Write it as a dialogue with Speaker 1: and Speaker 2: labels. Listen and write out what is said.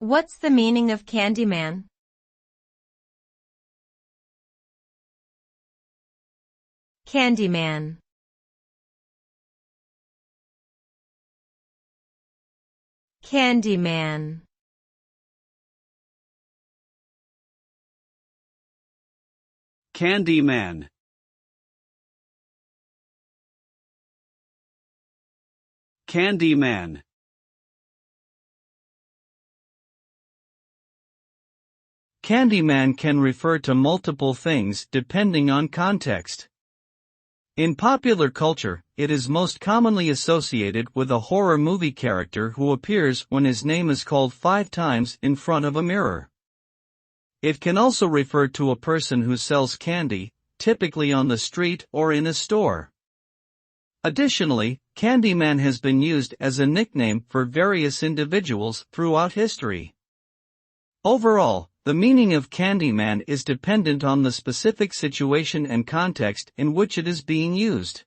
Speaker 1: What's the meaning of candyman? Candyman. Candyman.
Speaker 2: Candyman. Candyman.
Speaker 3: Candyman can refer to multiple things depending on context. In popular culture, it is most commonly associated with a horror movie character who appears when his name is called 5 times in front of a mirror. It can also refer to a person who sells candy, typically on the street or in a store. Additionally, Candyman has been used as a nickname for various individuals throughout history. Overall, the meaning of Candyman is dependent on the specific situation and context in which it is being used.